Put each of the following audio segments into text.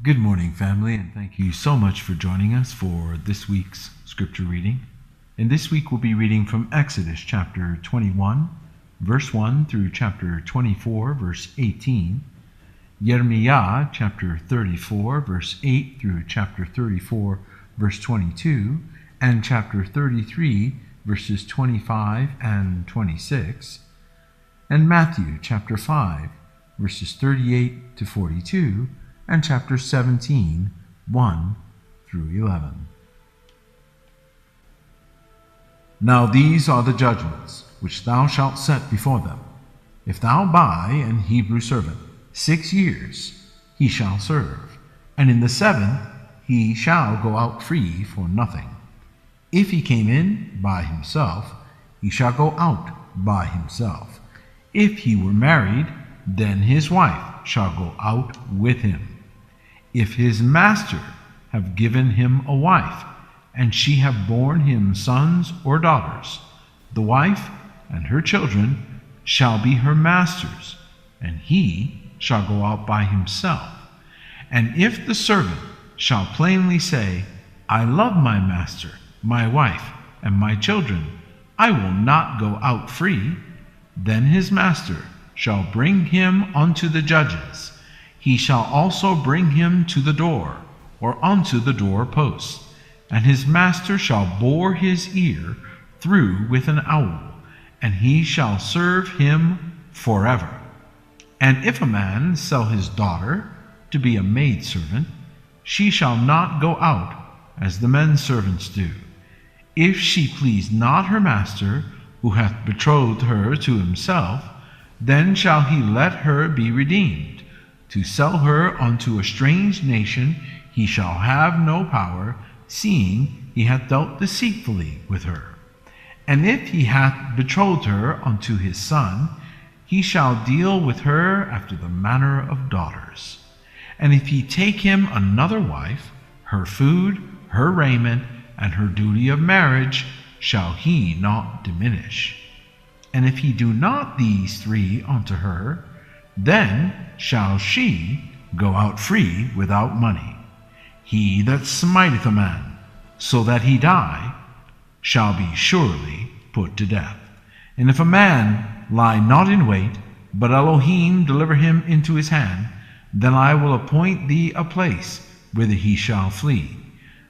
Good morning, family, and thank you so much for joining us for this week's scripture reading. And this week we'll be reading from Exodus chapter 21, verse 1 through chapter 24, verse 18, Yermiyah chapter 34, verse 8 through chapter 34, verse 22, and chapter 33, verses 25 and 26, and Matthew chapter 5, verses 38 to 42, and chapter 17, 1 through 11. Now these are the judgments which thou shalt set before them. If thou buy an Hebrew servant 6 years, he shall serve, and in the 7th he shall go out free for nothing. If he came in by himself, he shall go out by himself. If he were married, then his wife shall go out with him. If his master have given him a wife, and she have borne him sons or daughters, the wife and her children shall be her master's, and he shall go out by himself. And if the servant shall plainly say, I love my master, my wife, and my children, I will not go out free, then his master shall bring him unto the judges. He shall also bring him to the door, or unto the door post, and his master shall bore his ear through with an awl, and he shall serve him forever. And if a man sell his daughter to be a maidservant, she shall not go out as the men servants do. If she please not her master, who hath betrothed her to himself, then shall he let her be redeemed. To sell her unto a strange nation he shall have no power, seeing he hath dealt deceitfully with her. And if he hath betrothed her unto his son, he shall deal with her after the manner of daughters. And if he take him another wife, her food, her raiment, and her duty of marriage shall he not diminish. And if he do not these 3 unto her, then shall she go out free without money. He that smiteth a man, so that he die, shall be surely put to death. And if a man lie not in wait, but Elohim deliver him into his hand, then I will appoint thee a place whither he shall flee.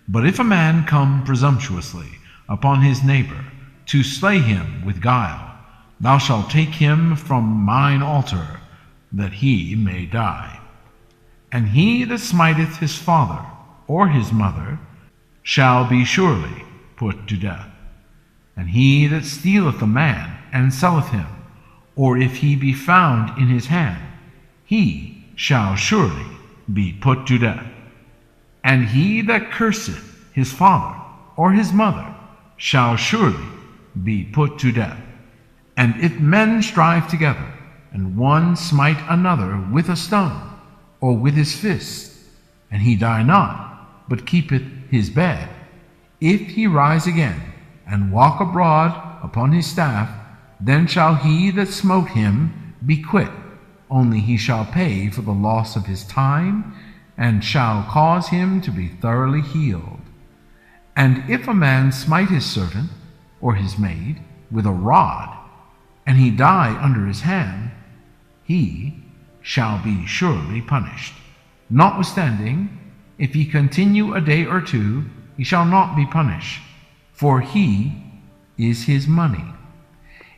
But if a man come presumptuously upon his neighbor, to slay him with guile, thou shalt take him from mine altar, that he may die. And he that smiteth his father or his mother shall be surely put to death. And he that stealeth a man and selleth him, or if he be found in his hand, he shall surely be put to death. And he that curseth his father or his mother shall surely be put to death. And if men strive together, and one smite another with a stone, or with his fist, and he die not, but keepeth his bed, if he rise again, and walk abroad upon his staff, then shall he that smote him be quit, only he shall pay for the loss of his time, and shall cause him to be thoroughly healed. And if a man smite his servant, or his maid, with a rod, and he die under his hand, he shall be surely punished. Notwithstanding, if he continue a day or 2, he shall not be punished, for he is his money.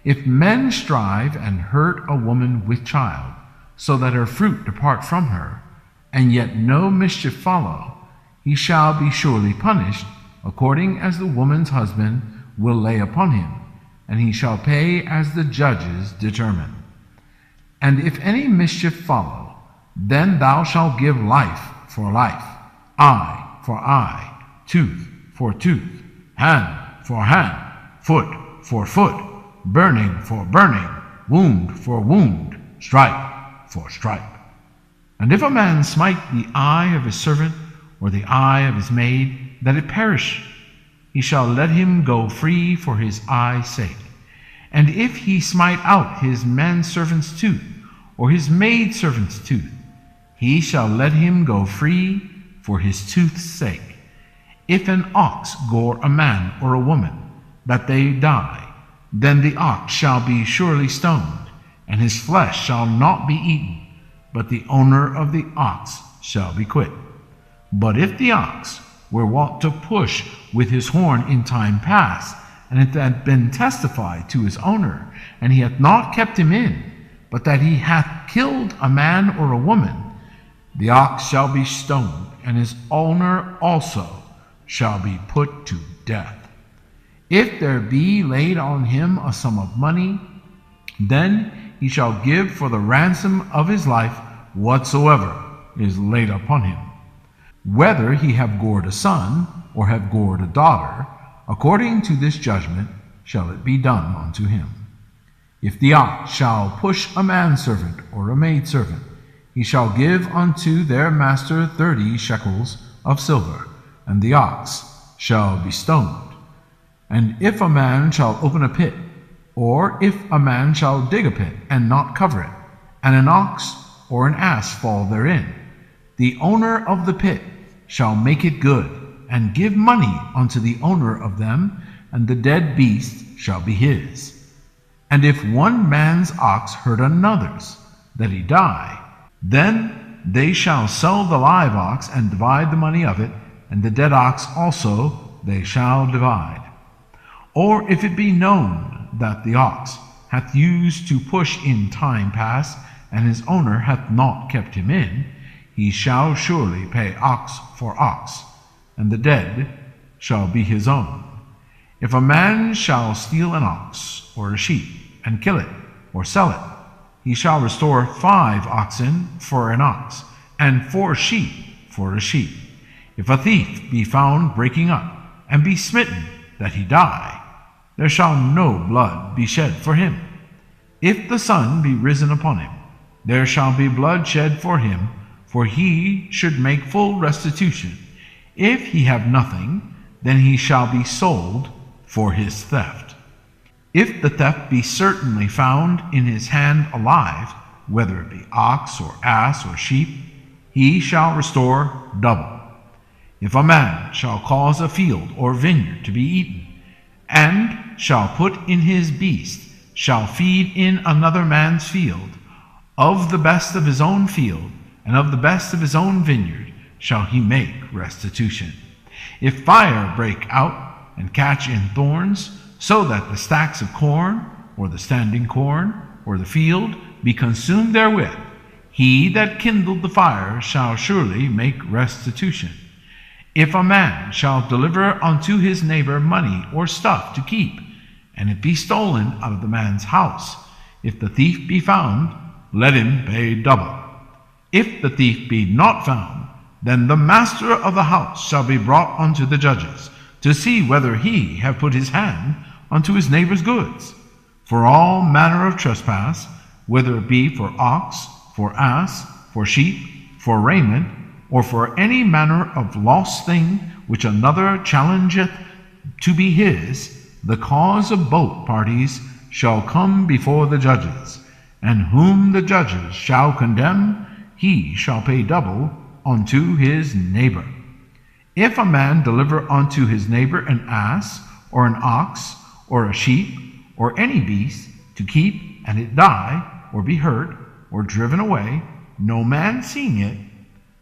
If men strive and hurt a woman with child, so that her fruit depart from her, and yet no mischief follow, he shall be surely punished, according as the woman's husband will lay upon him, and he shall pay as the judges determine. And if any mischief follow, then thou shalt give life for life, eye for eye, tooth for tooth, hand for hand, foot for foot, burning for burning, wound for wound, stripe for stripe. And if a man smite the eye of his servant, or the eye of his maid, that it perish, he shall let him go free for his eye's sake. And if he smite out his manservant's tooth, or his maidservant's tooth, he shall let him go free for his tooth's sake. If an ox gore a man or a woman, that they die, then the ox shall be surely stoned, and his flesh shall not be eaten, but the owner of the ox shall be quit. But if the ox were wont to push with his horn in time past, and it had been testified to his owner, and he hath not kept him in, but that he hath killed a man or a woman, the ox shall be stoned, and his owner also shall be put to death. If there be laid on him a sum of money, then he shall give for the ransom of his life whatsoever is laid upon him. Whether he have gored a son, or have gored a daughter, according to this judgment shall it be done unto him. If the ox shall push a manservant or a maidservant, he shall give unto their master 30 shekels of silver, and the ox shall be stoned. And if a man shall open a pit, or if a man shall dig a pit and not cover it, and an ox or an ass fall therein, the owner of the pit shall make it good, and give money unto the owner of them, and the dead beast shall be his. And if one man's ox hurt another's, that he die, then they shall sell the live ox and divide the money of it, and the dead ox also they shall divide. Or if it be known that the ox hath used to push in time past, and his owner hath not kept him in, he shall surely pay ox for ox, and the dead shall be his own. If a man shall steal an ox or a sheep, and kill it, or sell it, he shall restore 5 oxen for an ox, and 4 sheep for a sheep. If a thief be found breaking up, and be smitten that he die, there shall no blood be shed for him. If the sun be risen upon him, there shall be blood shed for him, for he should make full restitution. If he have nothing, then he shall be sold for his theft. If the theft be certainly found in his hand alive, whether it be ox or ass or sheep, he shall restore double. If a man shall cause a field or vineyard to be eaten, and shall put in his beast, shall feed in another man's field, of the best of his own field, and of the best of his own vineyard, shall he make restitution. If fire break out and catch in thorns, so that the stacks of corn, or the standing corn, or the field be consumed therewith, he that kindled the fire shall surely make restitution. If a man shall deliver unto his neighbor money or stuff to keep, and it be stolen out of the man's house, if the thief be found, let him pay double. If the thief be not found, then the master of the house shall be brought unto the judges, to see whether he have put his hand unto his neighbor's goods. For all manner of trespass, whether it be for ox, for ass, for sheep, for raiment, or for any manner of lost thing which another challengeth to be his, the cause of both parties shall come before the judges, and whom the judges shall condemn, he shall pay double unto his neighbor. If a man deliver unto his neighbor an ass, or an ox, or a sheep, or any beast, to keep, and it die, or be hurt, or driven away, no man seeing it,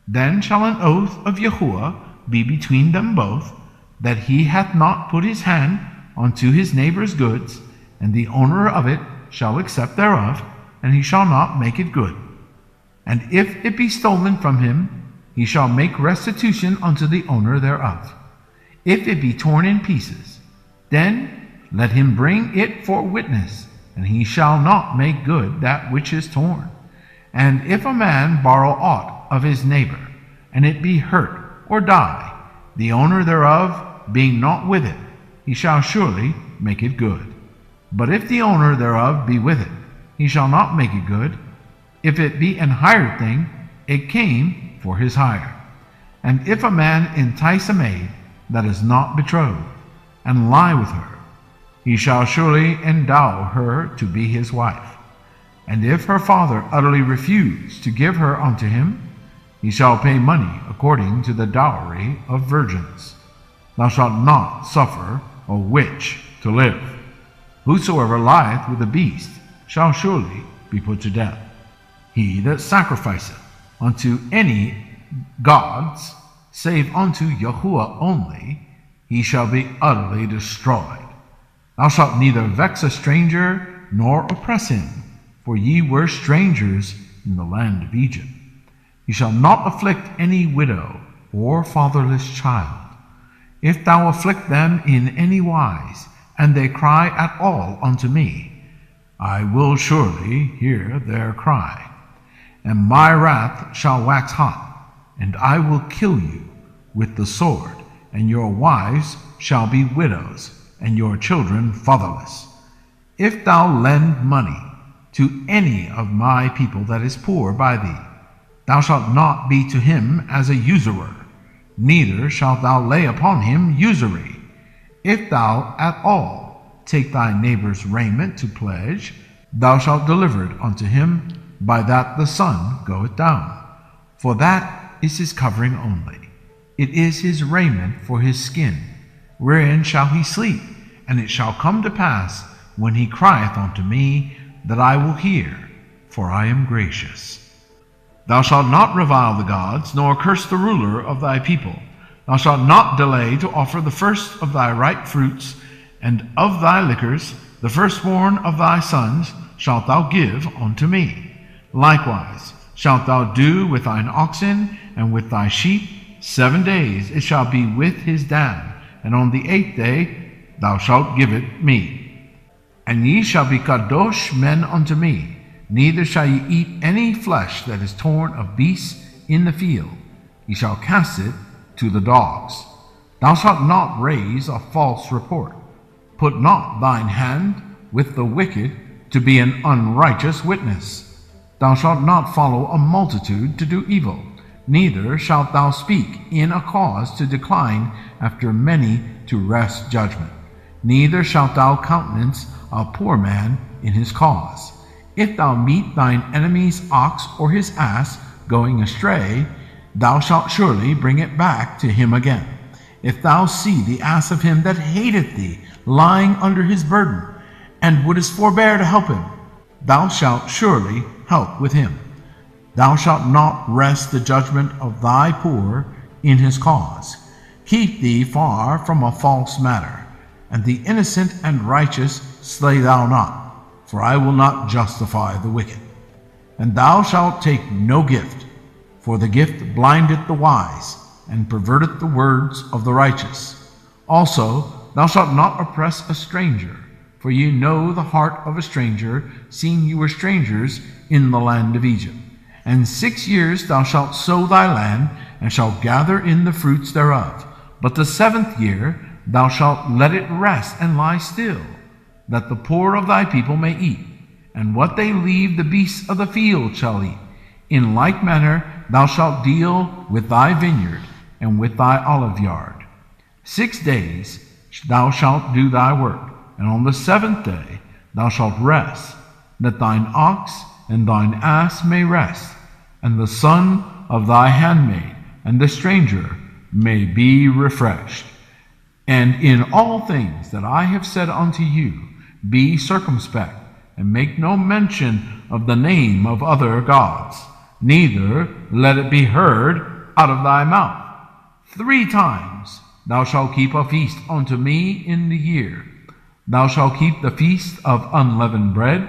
then shall an oath of Yahuwah be between them both, that he hath not put his hand unto his neighbor's goods, and the owner of it shall accept thereof, and he shall not make it good. And if it be stolen from him, he shall make restitution unto the owner thereof. If it be torn in pieces, then let him bring it for witness, and he shall not make good that which is torn. And if a man borrow aught of his neighbor, and it be hurt or die, the owner thereof being not with it, he shall surely make it good. But if the owner thereof be with it, he shall not make it good. If it be an hired thing, it came for his hire. And if a man entice a maid that is not betrothed, and lie with her, he shall surely endow her to be his wife. And if her father utterly refuse to give her unto him, He shall pay money according to the dowry of virgins. Thou shalt not suffer a witch to live. Whosoever lieth with a beast shall surely be put to death. He that sacrificeth unto any gods, save unto Yahuwah only, he shall be utterly destroyed. Thou shalt neither vex a stranger nor oppress him, for ye were strangers in the land of Egypt. Ye shall not afflict any widow or fatherless child. If thou afflict them in any wise, and they cry at all unto me, I will surely hear their cry. And my wrath shall wax hot, and I will kill you with the sword, and your wives shall be widows, and your children fatherless. If thou lend money to any of my people that is poor by thee, thou shalt not be to him as a usurer, neither shalt thou lay upon him usury. If thou at all take thy neighbor's raiment to pledge, thou shalt deliver it unto him by that the sun goeth down. For that is his covering only. It is his raiment for his skin. Wherein shall he sleep? And it shall come to pass, when he crieth unto me, that I will hear, for I am gracious. Thou shalt not revile the gods, nor curse the ruler of thy people. Thou shalt not delay to offer the first of thy ripe fruits, and of thy liquors, the firstborn of thy sons, shalt thou give unto me. Likewise shalt thou do with thine oxen and with thy sheep. 7 days it shall be with his dam, and on the 8th day thou shalt give it me. And ye shall be kadosh men unto me, neither shall ye eat any flesh that is torn of beasts in the field. Ye shall cast it to the dogs. Thou shalt not raise a false report. Put not thine hand with the wicked to be an unrighteous witness. Thou shalt not follow a multitude to do evil, neither shalt thou speak in a cause to decline after many to wrest judgment. Neither shalt thou countenance a poor man in his cause. If thou meet thine enemy's ox or his ass going astray, thou shalt surely bring it back to him again. If thou see the ass of him that hateth thee lying under his burden, and wouldest forbear to help him, thou shalt surely help with him. Thou shalt not wrest the judgment of thy poor in his cause. Keep thee far from a false matter, and the innocent and righteous slay thou not, for I will not justify the wicked. And thou shalt take no gift, for the gift blindeth the wise, and perverteth the words of the righteous. Also thou shalt not oppress a stranger, for ye know the heart of a stranger, seeing you were strangers in the land of Egypt. And 6 years thou shalt sow thy land, and shalt gather in the fruits thereof. But the 7th year thou shalt let it rest and lie still, that the poor of thy people may eat, and what they leave the beasts of the field shall eat. In like manner thou shalt deal with thy vineyard and with thy olive yard. 6 days thou shalt do thy work, and on the 7th day thou shalt rest, that thine ox and thine ass may rest, and the son of thy handmaid and the stranger may be refreshed. And in all things that I have said unto you, be circumspect, and make no mention of the name of other gods, neither let it be heard out of thy mouth. 3 times thou shalt keep a feast unto me in the year. Thou shalt keep the feast of unleavened bread.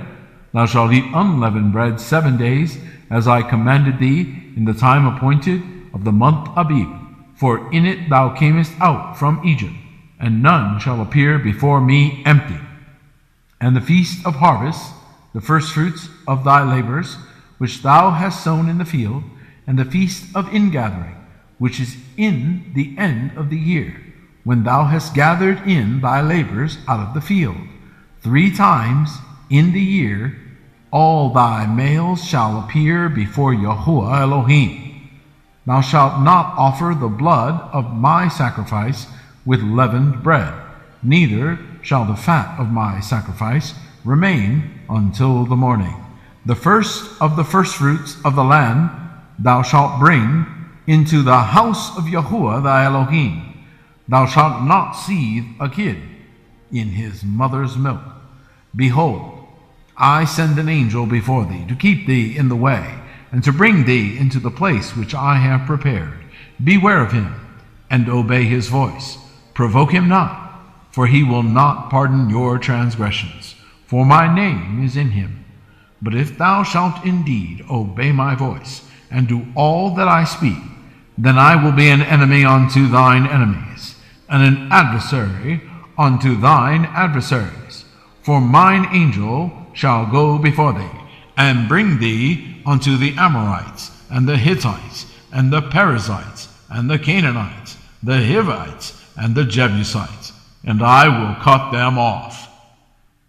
Thou shalt eat unleavened bread 7 days, as I commanded thee in the time appointed of the month Abib. For in it thou camest out from Egypt, and none shall appear before me empty. And the feast of harvest, the firstfruits of thy labors, which thou hast sown in the field, and the feast of ingathering, which is in the end of the year, when thou hast gathered in thy labors out of the field. 3 times in the year all thy males shall appear before Yahuwah Elohim. Thou shalt not offer the blood of my sacrifice with leavened bread, neither shall the fat of my sacrifice remain until the morning. The first of the firstfruits of the land thou shalt bring into the house of Yahuwah thy Elohim. Thou shalt not seethe a kid in his mother's milk. Behold, I send an angel before thee to keep thee in the way, and to bring thee into the place which I have prepared. Beware of him, and obey his voice. Provoke him not, for he will not pardon your transgressions, for my name is in him. But if thou shalt indeed obey my voice, and do all that I speak, then I will be an enemy unto thine enemies, and an adversary unto thine adversaries. For mine angel shall go before thee, and bring thee unto the Amorites, and the Hittites, and the Perizzites, and the Canaanites, the Hivites, and the Jebusites, and I will cut them off.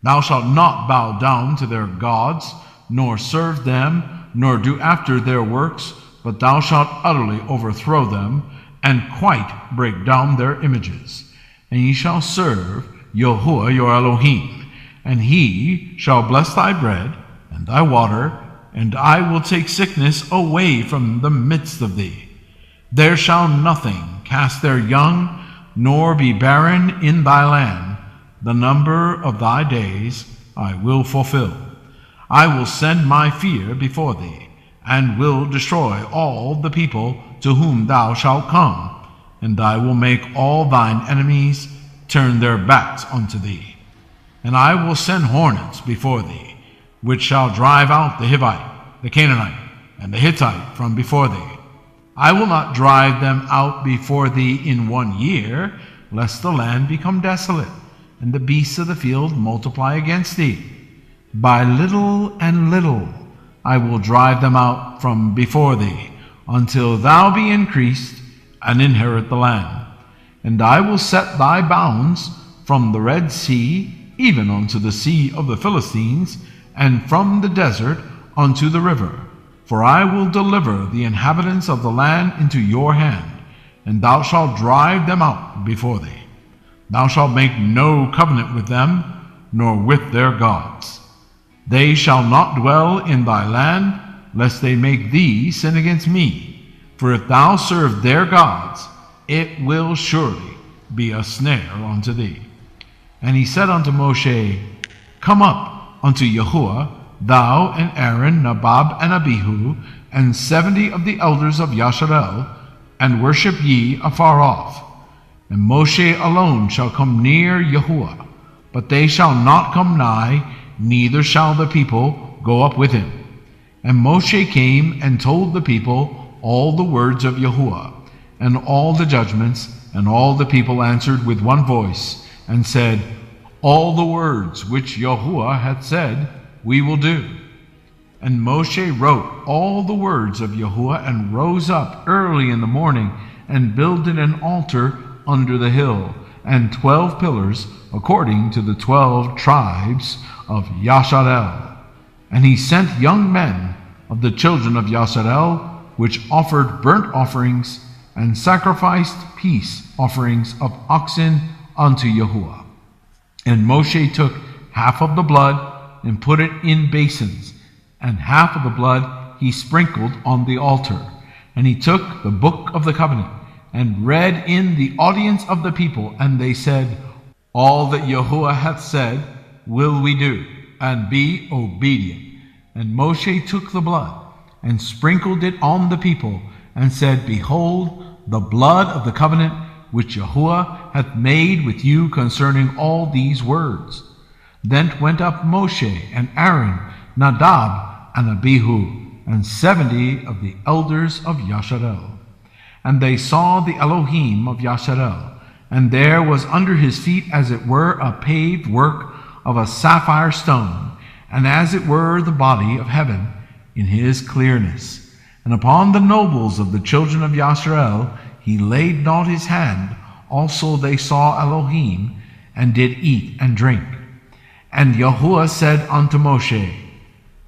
Thou shalt not bow down to their gods, nor serve them, nor do after their works, but thou shalt utterly overthrow them, and quite break down their images. And ye shall serve Yahuwah your Elohim, and he shall bless thy bread and thy water, and I will take sickness away from the midst of thee. There shall nothing cast their young, nor be barren in thy land. The number of thy days I will fulfill. I will send my fear before thee, and will destroy all the people to whom thou shalt come, and I will make all thine enemies turn their backs unto thee. And I will send hornets before thee, which shall drive out the Hivite, the Canaanite, and the Hittite from before thee. I will not drive them out before thee in 1 year, lest the land become desolate, and the beasts of the field multiply against thee. By little and little I will drive them out from before thee, until thou be increased and inherit the land. And I will set thy bounds from the Red Sea even unto the sea of the Philistines, and from the desert unto the river. For I will deliver the inhabitants of the land into your hand, and thou shalt drive them out before thee. Thou shalt make no covenant with them, nor with their gods. They shall not dwell in thy land, lest they make thee sin against me. For if thou serve their gods, it will surely be a snare unto thee. And he said unto Moshe, Come up unto Yahuwah, thou and Aaron, Nadab and Abihu, and 70 of the elders of Yasharel, and worship ye afar off. And Moshe alone shall come near Yahuwah, but they shall not come nigh, neither shall the people go up with him. And Moshe came and told the people all the words of Yahuwah, and all the judgments, and all the people answered with one voice, and said, All the words which Yahuwah hath said, we will do. And Moshe wrote all the words of Yahuwah, and rose up early in the morning, and builded an altar under the hill, and 12 pillars, according to the 12 tribes of Yasharel. And he sent young men of the children of Yasharel, which offered burnt offerings, and sacrificed peace offerings of oxen unto Yahuwah. And Moshe took half of the blood, and put it in basins, and half of the blood he sprinkled on the altar. And he took the book of the covenant, and read in the audience of the people, and they said, All that Yahuwah hath said will we do, and be obedient. And Moshe took the blood, and sprinkled it on the people, and said, Behold, the blood of the covenant which Yahuwah hath made with you concerning all these words. Then went up Moshe and Aaron, Nadab and Abihu, and 70 of the elders of Yasharel. And they saw the Elohim of Yasharel, and there was under his feet as it were a paved work of a sapphire stone, and as it were the body of heaven in his clearness. And upon the nobles of the children of Yasharel he laid not his hand. Also they saw Elohim, and did eat and drink. And Yahuwah said unto Moshe,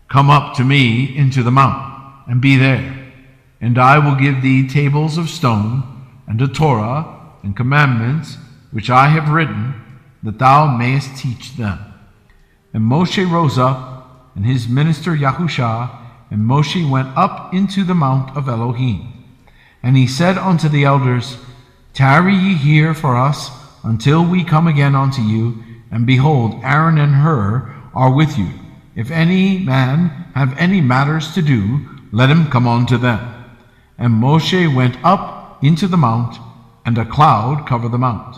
Come up to me into the mount, and be there. And I will give thee tables of stone, and a Torah, and commandments, which I have written, that thou mayest teach them. And Moshe rose up, and his minister Yahusha, and Moshe went up into the mount of Elohim. And he said unto the elders, Tarry ye here for us until we come again unto you, and behold, Aaron and Hur are with you. If any man have any matters to do, let him come unto them. And Moshe went up into the mount, and a cloud covered the mount.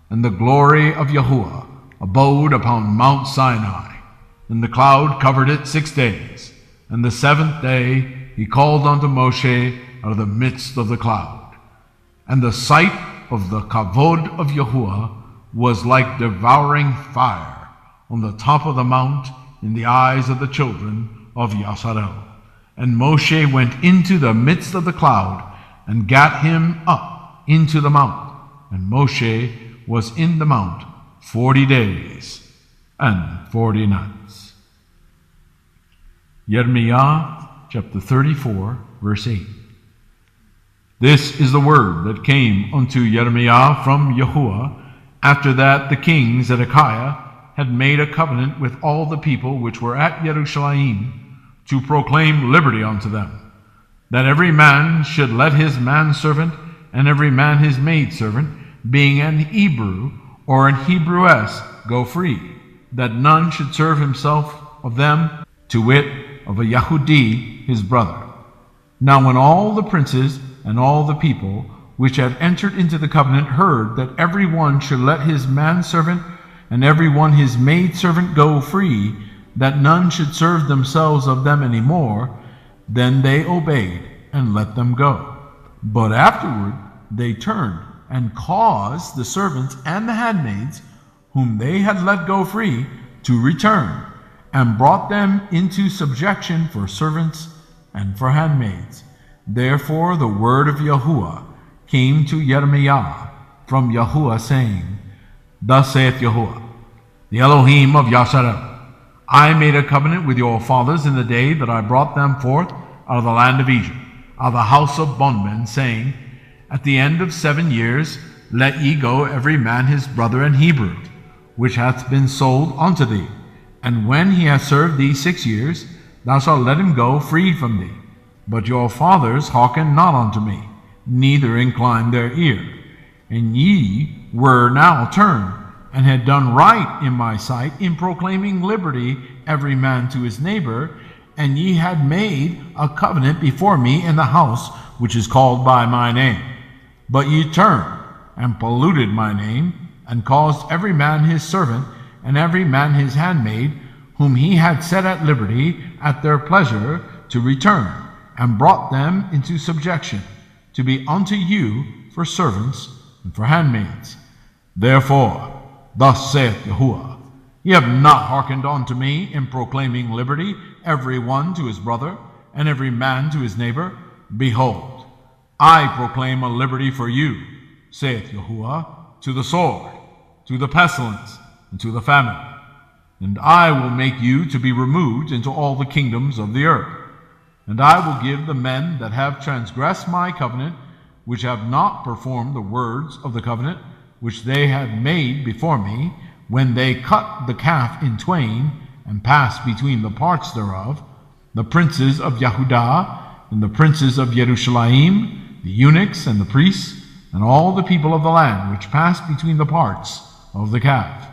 And the glory of Yahuwah abode upon Mount Sinai. And the cloud covered it 6 days. And the 7th day he called unto Moshe out of the midst of the cloud. And the sight of the kavod of Yahuwah was like devouring fire on the top of the mount in the eyes of the children of Yasharel. And Moshe went into the midst of the cloud, and gat him up into the mount. And Moshe was in the mount 40 days and 40 nights. Yermiyah chapter 34, verse 8. This is the word that came unto Yermiyah from Yahuwah, after that the king Zedekiah had made a covenant with all the people which were at Jerusalem, to proclaim liberty unto them, that every man should let his manservant and every man his maidservant, being an Hebrew or an Hebrewess, go free, that none should serve himself of them, to wit, of a Yahudi his brother. Now when all the princes and all the people which had entered into the covenant heard that every one should let his manservant and every one his maidservant go free, that none should serve themselves of them any more, then they obeyed and let them go. But afterward they turned and caused the servants and the handmaids, whom they had let go free, to return, and brought them into subjection for servants and for handmaids. Therefore the word of Yahuwah came to Yermiyah from Yahuwah, saying, Thus saith Yahuwah, the Elohim of Yasharel, I made a covenant with your fathers in the day that I brought them forth out of the land of Egypt, out of the house of bondmen, saying, At the end of 7 years let ye go every man his brother and Hebrew, which hath been sold unto thee. And when he hath served thee 6 years, thou shalt let him go free from thee. But your fathers hearkened not unto me, neither inclined their ear. And ye were now turned, and had done right in my sight in proclaiming liberty every man to his neighbor, and ye had made a covenant before me in the house which is called by my name. But ye turned and polluted my name, and caused every man his servant and every man his handmaid, whom he had set at liberty at their pleasure, to return, and brought them into subjection, to be unto you for servants and for handmaids. Therefore, thus saith Yahuwah, Ye have not hearkened unto me in proclaiming liberty, every one to his brother, and every man to his neighbor. Behold, I proclaim a liberty for you, saith Yahuwah, to the sword, to the pestilence, and to the famine. And I will make you to be removed into all the kingdoms of the earth. And I will give the men that have transgressed my covenant, which have not performed the words of the covenant, which they had made before me, when they cut the calf in twain, and passed between the parts thereof, the princes of Yehudah, and the princes of Jerusalem, the eunuchs and the priests, and all the people of the land which passed between the parts of the calf.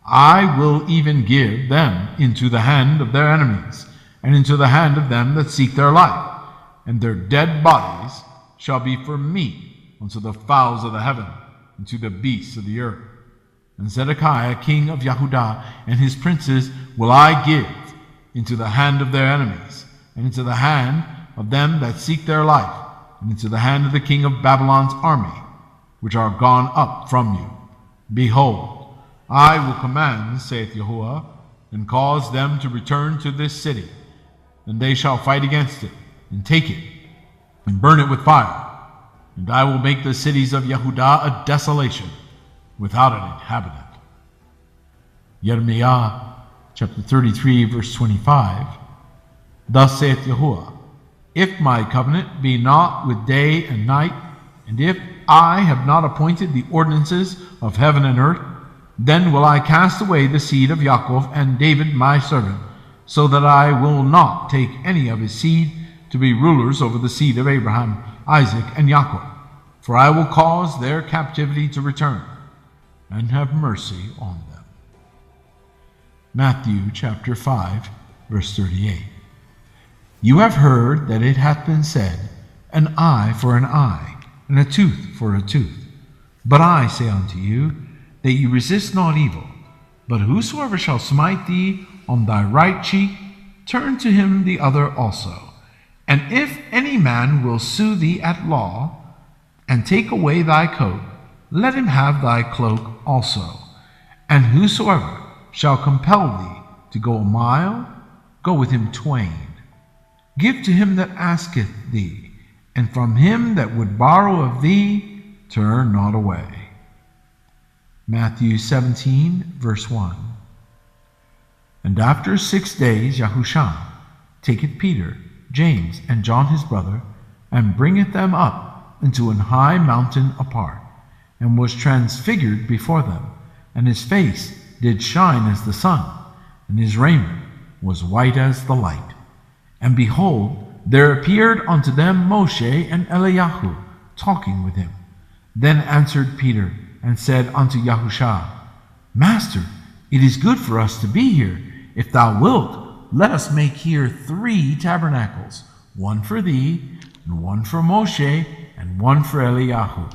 I will even give them into the hand of their enemies, and into the hand of them that seek their life, and their dead bodies shall be for meat unto the fowls of the heaven, and to the beasts of the earth. And Zedekiah king of Yehudah and his princes will I give into the hand of their enemies, and into the hand of them that seek their life, and into the hand of the king of Babylon's army, which are gone up from you. Behold, I will command, saith Yahuwah, and cause them to return to this city, and they shall fight against it, and take it, and burn it with fire. And I will make the cities of Yehudah a desolation, without an inhabitant. Yermiyah chapter 33, verse 25. Thus saith Yahuwah, If my covenant be not with day and night, and if I have not appointed the ordinances of heaven and earth, then will I cast away the seed of Yaakov and David my servant, so that I will not take any of his seed to be rulers over the seed of Abraham, Isaac, and Jacob. For I will cause their captivity to return, and have mercy on them. Matthew chapter 5, verse 38. You have heard that it hath been said, an eye for an eye, and a tooth for a tooth. But I say unto you, that ye resist not evil, but whosoever shall smite thee on thy right cheek, turn to him the other also. And if any man will sue thee at law, and take away thy coat, let him have thy cloak also. And whosoever shall compel thee to go a mile, go with him twain. Give to him that asketh thee, and from him that would borrow of thee, turn not away. Matthew 17, verse 1. And after 6 days Yahushua taketh Peter, James, and John his brother, and bringeth them up into an high mountain apart, and was transfigured before them, and his face did shine as the sun, and his raiment was white as the light. And behold, there appeared unto them Moshe and Eliyahu, talking with him. Then answered Peter, and said unto Yahushua, Master, it is good for us to be here. If thou wilt, let us make here 3 tabernacles, one for thee, and one for Moshe, and one for Eliyahu.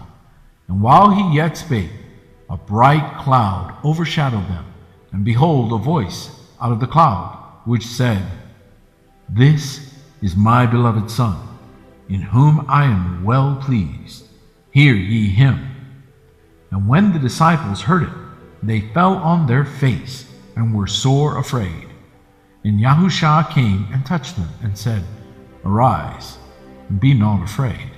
And while he yet spake, a bright cloud overshadowed them, and behold, a voice out of the cloud, which said, This is my beloved Son, in whom I am well pleased. Hear ye him. And when the disciples heard it, they fell on their face, and were sore afraid. And Yahushua came and touched them, and said, Arise, and be not afraid.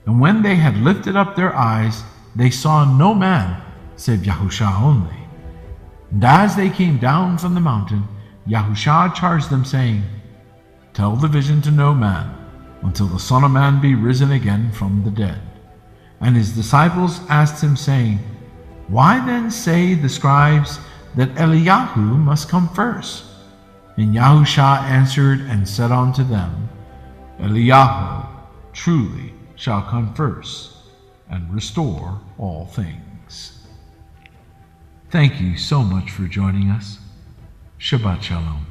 And when they had lifted up their eyes, they saw no man save Yahushua only. And as they came down from the mountain, Yahushua charged them, saying, Tell the vision to no man, until the Son of Man be risen again from the dead. And his disciples asked him, saying, Why then say the scribes that Eliyahu must come first? And Yahushua answered and said unto them, Eliyahu truly shall come first, and restore all things. Thank you so much for joining us. Shabbat Shalom.